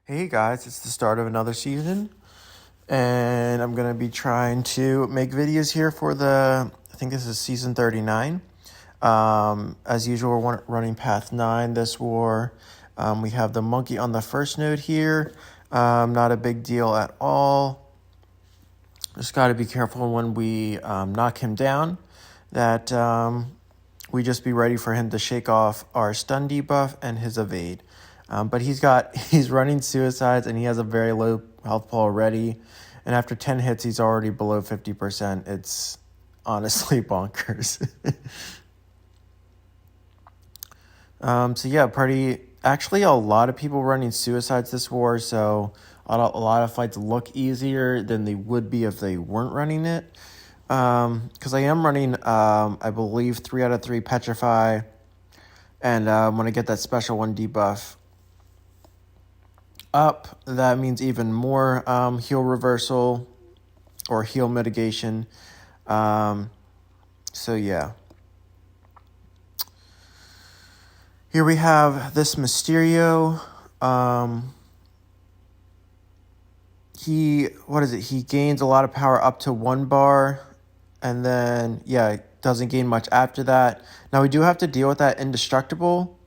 Hey guys, it's the start of another season, and I'm gonna be trying to make videos here for I think this is season 39. As usual, we're running path 9 this war. We have the monkey on the first node here. Not a big deal at all. Just got to be careful when we knock him down, that we just be ready for him to shake off our stun debuff and his evade. But he's running suicides and he has a very low health pool already. And after 10 hits, he's already below 50%. It's honestly bonkers. So yeah, actually a lot of people running suicides this war. So a lot of fights look easier than they would be if they weren't running it. Because I am running, I believe 3 out of 3 Petrify. And when I get that special 1 debuff up, that means even more heal reversal or heal mitigation. So yeah. Here we have this Mysterio. He gains a lot of power up to 1 bar, and then doesn't gain much after that. Now we do have to deal with that indestructible.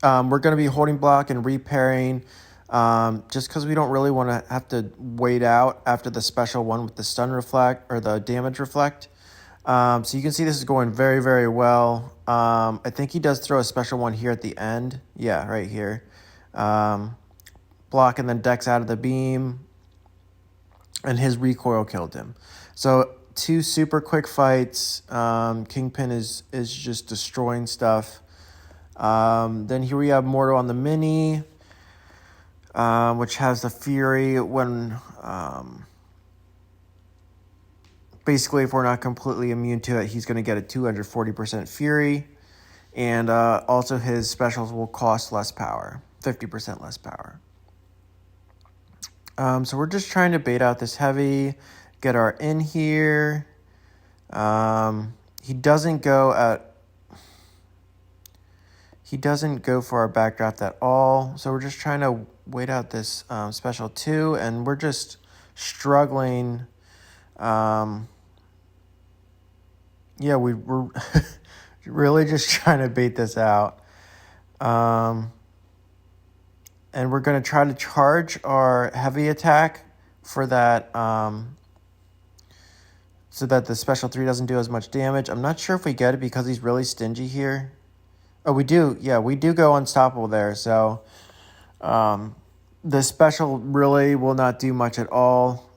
We're going to be holding block and repairing, just because we don't really want to have to wait out after the special 1 with the stun reflect or the damage reflect. So you can see this is going very, very well. I think he does throw a special 1 here at the end. Yeah, right here. Block and then Dex out of the beam. And his recoil killed him. So 2 super quick fights. Kingpin is just destroying stuff. Then here we have Mortal on the mini, which has the Fury when... basically, if we're not completely immune to it, he's going to get a 240% Fury. And also his specials will cost less power, 50% less power. So we're just trying to bait out this heavy, get our in here. He doesn't go for our backdraft at all. So we're just trying to wait out this special 2, and we're just struggling. We're really just trying to bait this out. And we're going to try to charge our heavy attack for that, so that the special 3 doesn't do as much damage. I'm not sure if we get it because he's really stingy here. Oh, we do. Yeah, we do go unstoppable there. So the special really will not do much at all.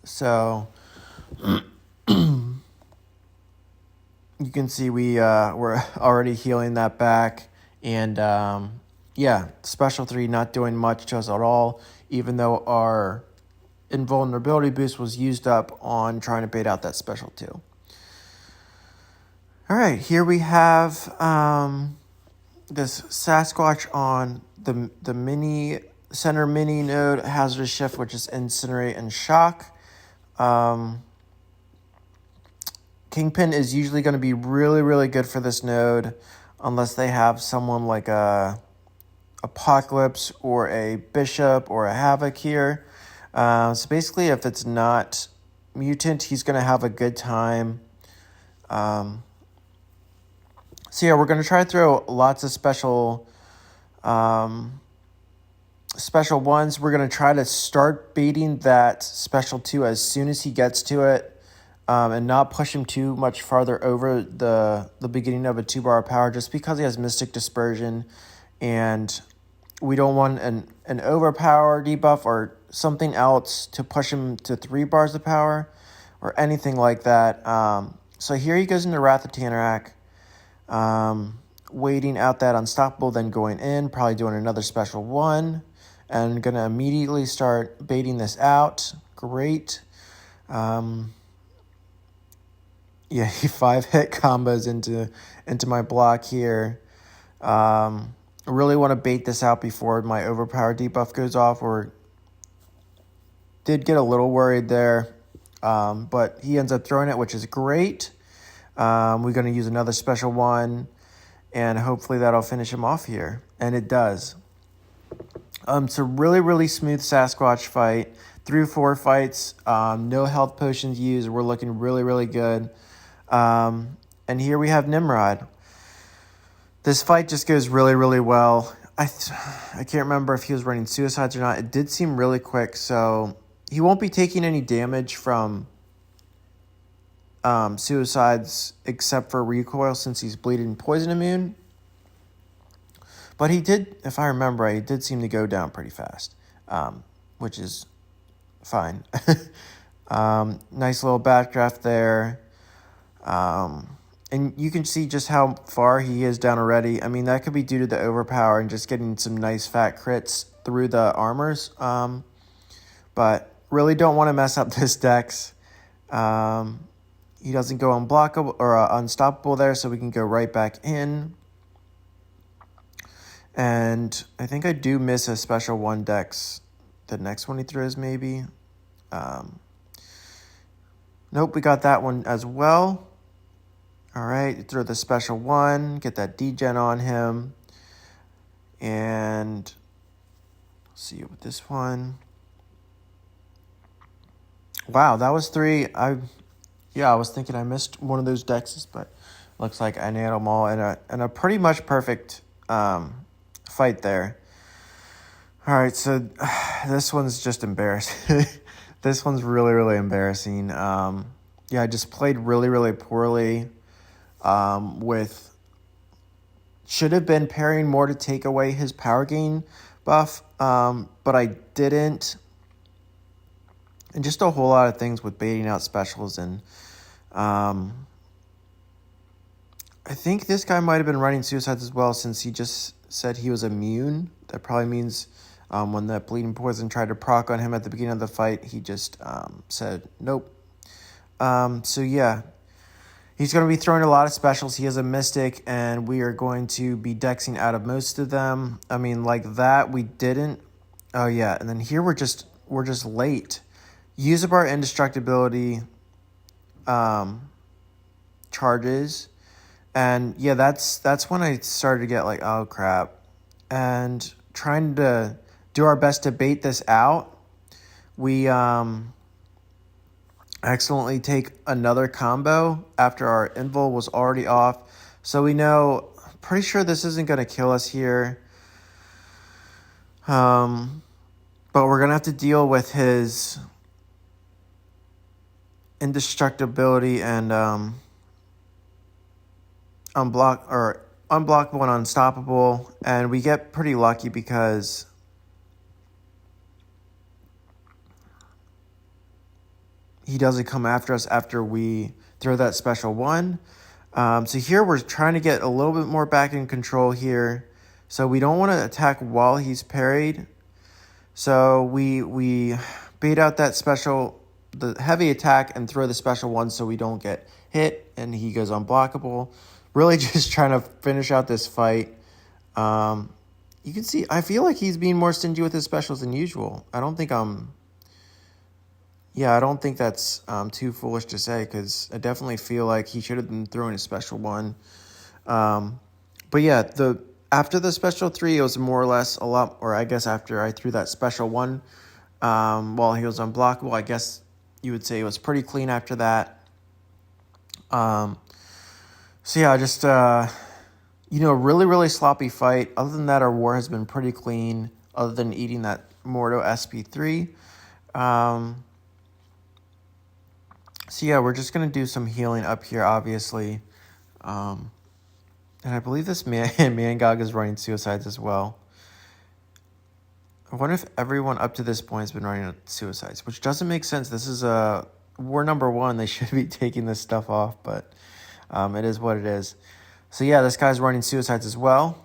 So you can see we're already healing that back. And special 3 not doing much to us at all, even though our invulnerability boost was used up on trying to bait out that special 2. All right, here we have this Sasquatch on the mini center mini node hazardous shift, which is incinerate and shock. Kingpin is usually going to be really, really good for this node, unless they have someone like a Apocalypse or a Bishop or a Havoc here. So basically, if it's not Mutant, he's going to have a good time. We're going to try to throw lots of special ones. We're going to try to start baiting that special 2 as soon as he gets to it. And not push him too much farther over the beginning of a 2-bar power, just because he has Mystic Dispersion, and we don't want an overpower debuff or something else to push him to 3 bars of power or anything like that. So here he goes into Wrath of Tanarak, waiting out that unstoppable, then going in, probably doing another special 1, and going to immediately start baiting this out. Great. He 5-hit combos into my block here. I really want to bait this out before my overpower debuff goes off, or did get a little worried there. But he ends up throwing it, which is great. We're going to use another special 1. and hopefully that'll finish him off here. And it does. It's a really, really smooth Sasquatch fight. 3-4 fights, no health potions used. We're looking really, really good. And here we have Nimrod. This fight just goes really, really well. I can't remember if he was running suicides or not. It did seem really quick, so he won't be taking any damage from suicides except for recoil since he's bleeding poison immune. But he did, if I remember right, he did seem to go down pretty fast, which is fine. Nice little backdraft there. And you can see just how far he is down already. I mean, that could be due to the overpower and just getting some nice fat crits through the armors. But really don't want to mess up this Dex. He doesn't go unblockable or unstoppable there, so we can go right back in. And I think I do miss a special 1 Dex. The next one he throws, maybe. Nope, we got that one as well. All right, throw the special 1, get that degen on him. And see with this one. Wow, that was 3. I was thinking I missed one of those Dexes, but looks like I nailed them all in a pretty much perfect fight there. All right, so this one's just embarrassing. This one's really, really embarrassing. I just played really, really poorly. Should have been parrying more to take away his power gain buff, but I didn't. And just a whole lot of things with baiting out specials. And I think this guy might have been running suicides as well, since he just said he was immune. That probably means when that bleeding poison tried to proc on him at the beginning of the fight, he just said nope. So yeah, he's going to be throwing a lot of specials. He has a Mystic, and we are going to be dexing out of most of them. I mean, like that we didn't. Oh yeah, and then here we're just late. Use up our indestructibility charges. And yeah, that's when I started to get like, oh crap. And trying to do our best to bait this out. We accidentally take another combo after our invul was already off. So we know, pretty sure this isn't going to kill us here. But we're going to have to deal with his indestructibility and unblockable and unstoppable, and we get pretty lucky because he doesn't come after us after we throw that special 1. So here we're trying to get a little bit more back in control here, so we don't want to attack while he's parried. So we bait out that the heavy attack and throw the special 1 so we don't get hit and he goes unblockable. Really just trying to finish out this fight. You can see, I feel like he's being more stingy with his specials than usual. I don't think that's too foolish to say, because I definitely feel like he should have been throwing a special 1. But yeah, after the special 3, it was more or less a lot, or I guess after I threw that special 1 while he was unblockable, I guess you would say it was pretty clean after that. So yeah, just, really, really sloppy fight. Other than that, our war has been pretty clean, other than eating that Mordo SP3. So yeah, we're just going to do some healing up here, obviously. And I believe this Mangog is running suicides as well. I wonder if everyone up to this point has been running suicides, which doesn't make sense. This is war number 1. They should be taking this stuff off, but it is what it is. So yeah, this guy's running suicides as well,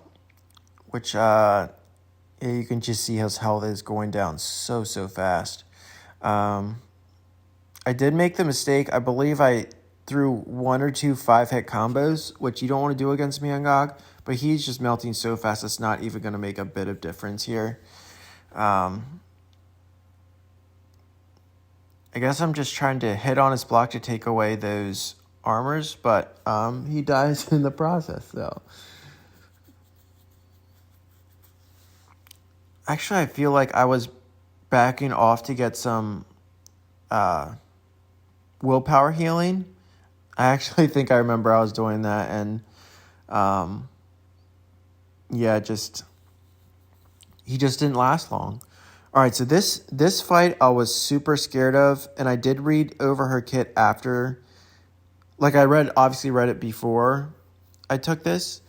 which you can just see his health is going down so fast. I did make the mistake. I believe I threw 1 or 2 5-hit combos, which you don't want to do against Mangog, but he's just melting so fast it's not even going to make a bit of difference here. I guess I'm just trying to hit on his block to take away those armors, but he dies in the process, though. Actually, I feel like I was backing off to get some willpower healing. I actually think I remember I was doing that, and yeah, he just didn't last long. All right, so this fight I was super scared of, and I did read over her kit after. Like I obviously read it before I took this.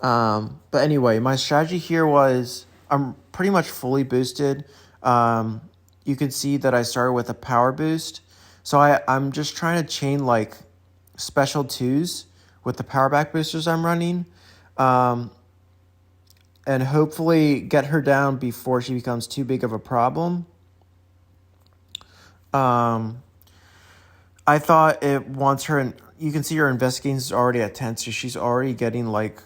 But anyway, my strategy here was I'm pretty much fully boosted. You can see that I started with a power boost. So I'm just trying to chain like special twos with the power back boosters I'm running. And hopefully get her down before she becomes too big of a problem. I thought it wants her, you can see her investigating is already at 10, so she's already getting like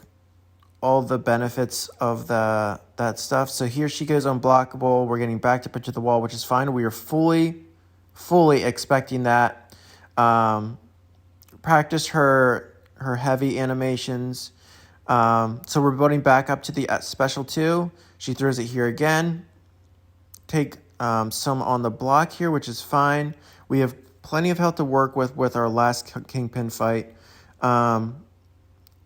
all the benefits of that stuff. So here she goes unblockable. We're getting backed up into the wall, which is fine. We are fully expecting that. Practice her heavy animations. So we're building back up to the special 2. She throws it here again. Take some on the block here, which is fine. We have plenty of health to work with our last Kingpin fight.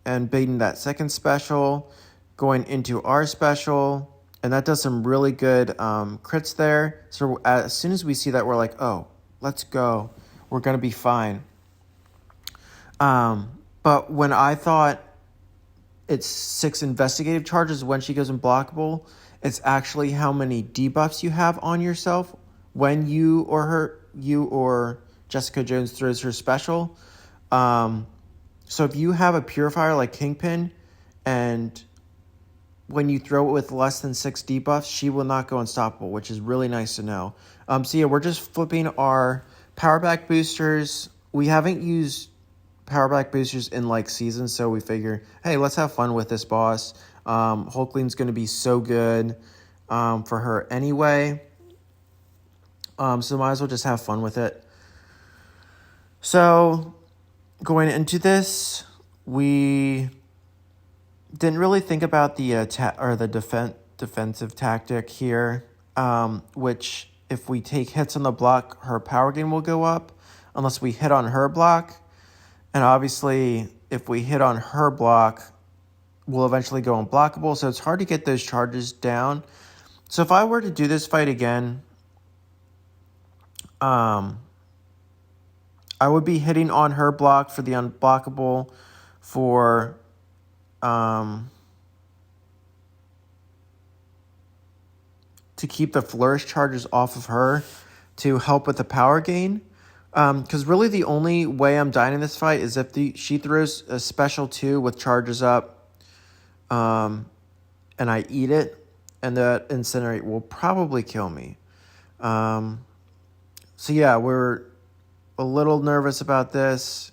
And baiting that second special, going into our special, and that does some really good crits there. So as soon as we see that, we're like, oh, let's go. We're going to be fine. But when I thought it's 6 investigative charges when she goes unblockable, it's actually how many debuffs you have on yourself when you or Jessica Jones throws her special. So if you have a purifier like Kingpin, and when you throw it with less than 6 debuffs, she will not go unstoppable, which is really nice to know. So yeah, we're just flipping our power back boosters. We haven't used power back boosters in like seasons, so we figure, hey, let's have fun with this boss. Hulkling's going to be so good for her anyway. So might as well just have fun with it. So going into this, we didn't really think about the defensive tactic here, which if we take hits on the block, her power gain will go up unless we hit on her block. And obviously, if we hit on her block, we'll eventually go unblockable. So it's hard to get those charges down. So if I were to do this fight again, I would be hitting on her block for the unblockable for to keep the flourish charges off of her to help with the power gain. Because really the only way I'm dying in this fight is if she throws a special 2 with charges up, and I eat it, and that incinerate will probably kill me. So yeah, we're a little nervous about this,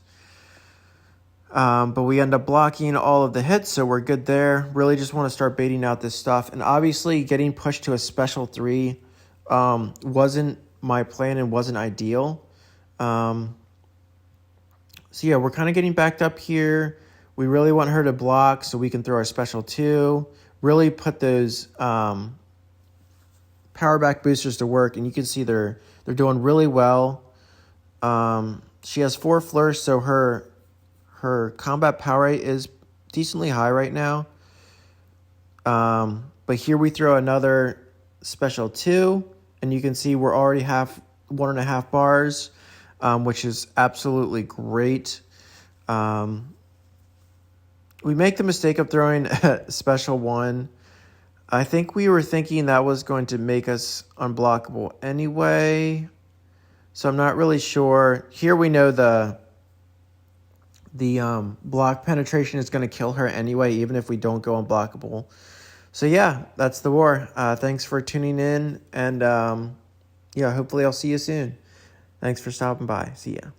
but we end up blocking all of the hits, so we're good there. Really just want to start baiting out this stuff, and obviously getting pushed to a special 3 wasn't my plan and wasn't ideal. So yeah, we're kind of getting backed up here. We really want her to block so we can throw our special 2. Really put those power back boosters to work, and you can see they're doing really well. She has 4 flourish, so her combat power rate is decently high right now. But here we throw another special 2, and you can see we're already 1.5 bars. Which is absolutely great. We make the mistake of throwing a special 1. I think we were thinking that was going to make us unblockable anyway. So I'm not really sure. Here we know the block penetration is going to kill her anyway, even if we don't go unblockable. So yeah, that's the war. Thanks for tuning in, and yeah, hopefully I'll see you soon. Thanks for stopping by. See ya.